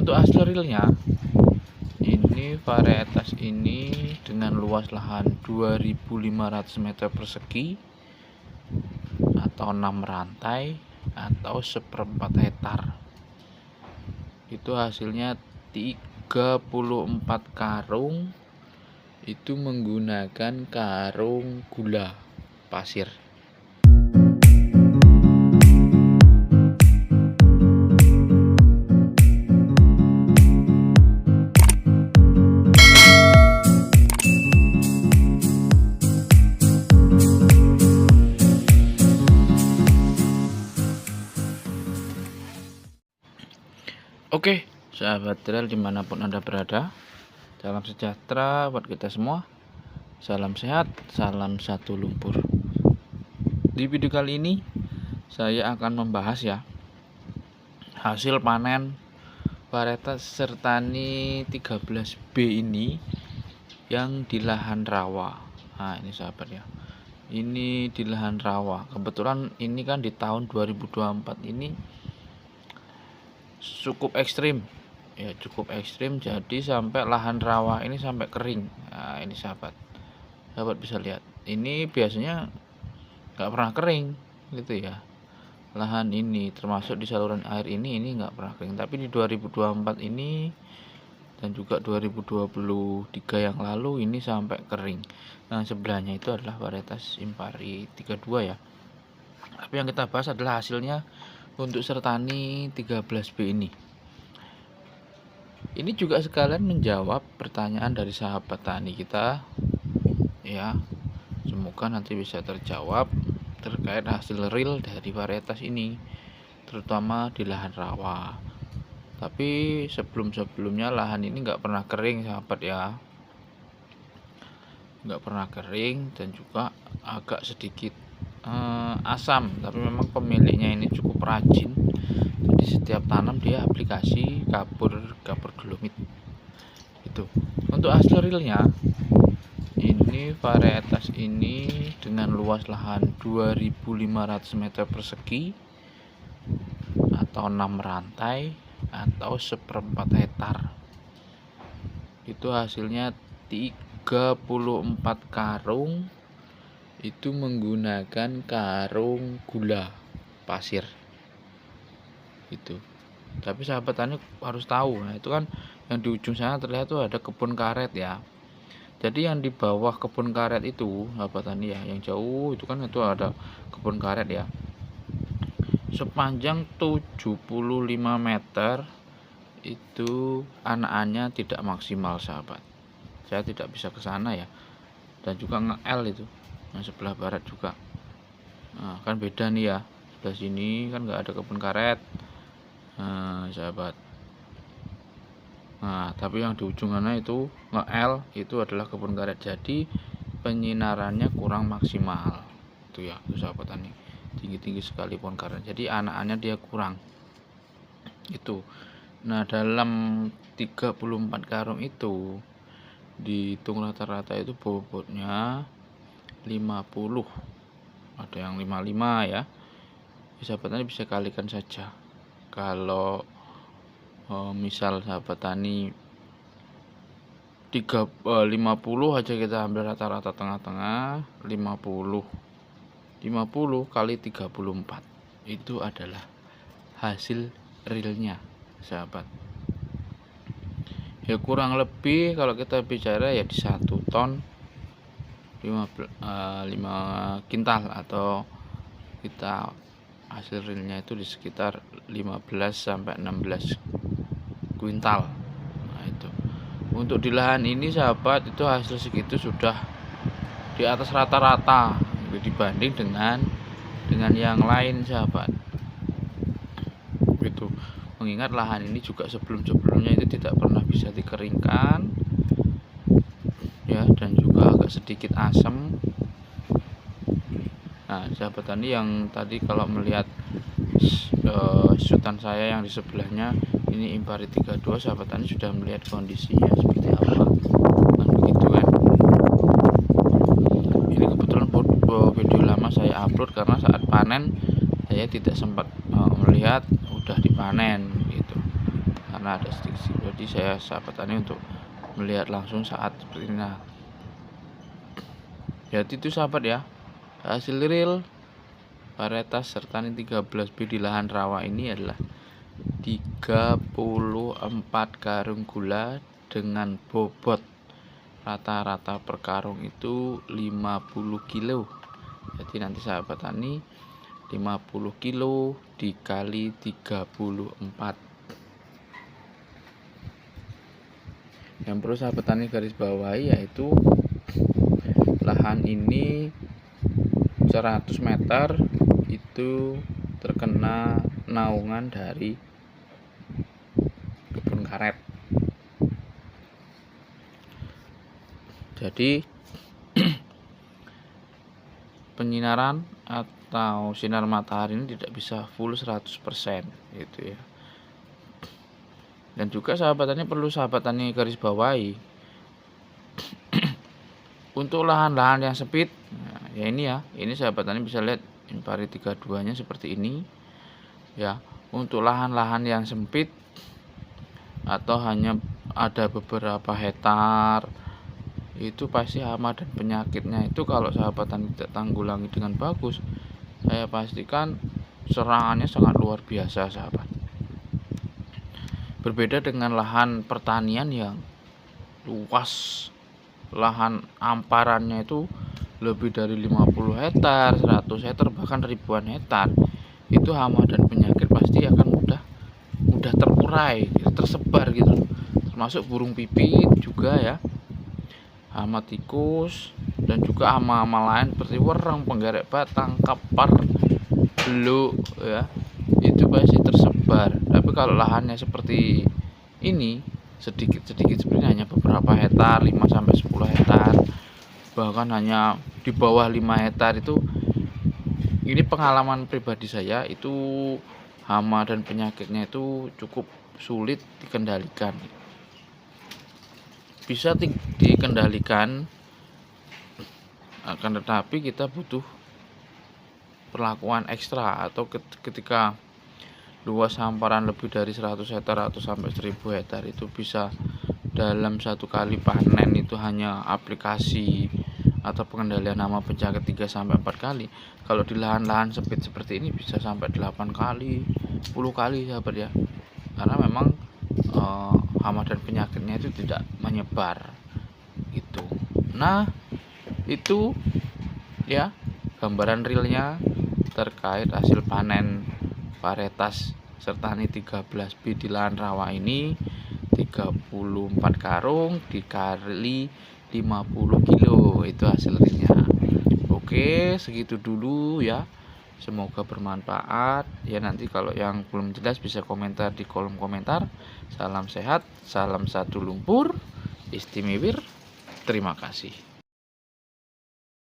Untuk hasil realnya, ini varietas ini dengan luas lahan 2.500 meter persegi atau 6 rantai atau 1/4 hektar. Itu hasilnya 34 karung, itu menggunakan karung gula pasir. Oke, sahabat trail dimanapun Anda berada, salam sejahtera buat kita semua. Salam sehat, salam satu lumpur. Di video kali ini saya akan membahas ya hasil panen varietas Sertani 13B ini yang di lahan rawa. Nah, ini sahabat ya. Ini di lahan rawa. Kebetulan ini kan di tahun 2024 ini cukup ekstrim ya, cukup ekstrim, jadi sampai lahan rawa ini sampai kering. Nah, ini sahabat bisa lihat, ini biasanya nggak pernah kering gitu ya. Lahan ini termasuk di saluran air ini nggak pernah kering, tapi di 2024 ini dan juga 2023 yang lalu ini sampai kering. Nah, sebelahnya itu adalah varietas Impari 32 ya. Tapi yang kita bahas adalah hasilnya untuk Sertani 13B ini. Ini juga sekalian menjawab pertanyaan dari sahabat tani kita ya. Semoga nanti bisa terjawab terkait hasil real dari varietas ini, terutama di lahan rawa. Tapi sebelumnya lahan ini nggak pernah kering sahabat ya, nggak pernah kering dan juga agak sedikit asam. Tapi memang pemiliknya ini cukup rajin, jadi setiap tanam dia aplikasi kapur dolomit itu. Untuk hasil realnya, ini varietas ini dengan luas lahan 2.500 meter persegi atau 6 rantai atau 1/4 hektar. Itu hasilnya 34 karung, itu menggunakan karung gula pasir itu. Tapi sahabat tani harus tahu, nah itu kan yang di ujung sana terlihat tuh ada kebun karet ya. Jadi yang di bawah kebun karet itu sahabat tani ya, yang jauh itu kan itu ada kebun karet ya, sepanjang 75 meter itu anakannya tidak maksimal sahabat. Saya tidak bisa ke sana ya, dan juga nge-L itu yang sebelah barat juga. Nah, kan beda nih ya, sebelah sini kan nggak ada kebun karet. Nah, sahabat. Nah, tapi yang di ujung sana itu nge-L itu adalah kebun karet, jadi penyinarannya kurang maksimal itu ya, itu sahabat tani. Tinggi sekali pohon karet, jadi anakannya dia kurang itu. Nah, dalam 34 karung itu dihitung rata-rata itu bobotnya 50, ada yang 55 ya. Sahabat tani bisa kalikan saja. Kalau misal sahabat tani 50 aja, kita ambil rata-rata tengah-tengah 50 kali 34, itu adalah hasil realnya sahabat ya. Kurang lebih kalau kita bicara ya di 1 ton 5 kintal, atau kita hasil realnya itu di sekitar 15 sampai 16 kuintal. Nah, itu untuk di lahan ini sahabat, itu hasil segitu sudah di atas rata-rata dibanding dengan yang lain sahabat itu. Mengingat lahan ini juga sebelumnya itu tidak pernah bisa dikeringkan ya, dan juga agak sedikit asam. Nah, sahabat tani yang tadi kalau melihat sutan saya yang di sebelahnya ini Impari 32, sahabat tani sudah melihat kondisinya seperti apa kan, begitu kan. Ini kebetulan video lama saya upload karena saat panen saya tidak sempat melihat udah dipanen gitu, karena karena ada stiksi. Jadi saya sahabat tani untuk melihat langsung saat seperti ini. Nah, jadi itu sahabat ya, hasil real varietas Sertani 13B di lahan rawa ini adalah 34 karung gula dengan bobot rata-rata per karung itu 50 kilo. Jadi nanti sahabat tani 50 kilo dikali 34. Yang perlu sahabat tani garis bawahi yaitu lahan ini 100 meter itu terkena naungan dari kebun karet. Jadi penyinaran atau sinar matahari ini tidak bisa full 100% gitu ya. Dan juga sahabat tani perlu sahabat tani garis bawahi untuk lahan-lahan yang sempit. Nah, ya ini sahabat tani bisa lihat impari 32 nya seperti ini ya. Untuk lahan-lahan yang sempit atau hanya ada beberapa hektar, itu pasti hama dan penyakitnya itu kalau sahabat tani tidak tanggulangi dengan bagus, saya pastikan serangannya sangat luar biasa sahabat. Berbeda dengan lahan pertanian yang luas, lahan amparannya itu lebih dari 50 hektar, 100 hektar, bahkan ribuan hektar, itu hama dan penyakit pasti akan mudah terurai, tersebar gitu. Termasuk burung pipit juga ya, hama tikus, dan juga hama-hama lain seperti wereng, penggerek batang, kapar, beluk ya, itu pasti tersebar. Tapi kalau lahannya seperti ini sedikit-sedikit seperti hanya beberapa hektar, 5-10 hektar, bahkan hanya di bawah 5 hektar, itu ini pengalaman pribadi saya, itu hama dan penyakitnya itu cukup sulit dikendalikan. Bisa dikendalikan, akan tetapi kita butuh perlakuan ekstra, atau ketika luas hamparan lebih dari 100 hektar atau sampai 1000 hektar itu bisa dalam satu kali panen itu hanya aplikasi atau pengendalian hama penyakit 3-4 kali. Kalau di lahan-lahan sempit seperti ini bisa sampai 8 kali, 10 kali sahabat ya, karena memang hama dan penyakitnya itu tidak menyebar gitu. Nah, itu ya gambaran realnya terkait hasil panen varietas Sertani 13B di lahan rawa ini, 34 karung dikali 50 kilo, itu hasil realnya. Oke, segitu dulu ya, semoga bermanfaat ya. Nanti kalau yang belum jelas bisa komentar di kolom komentar. Salam sehat, salam satu lumpur istimewir, terima kasih.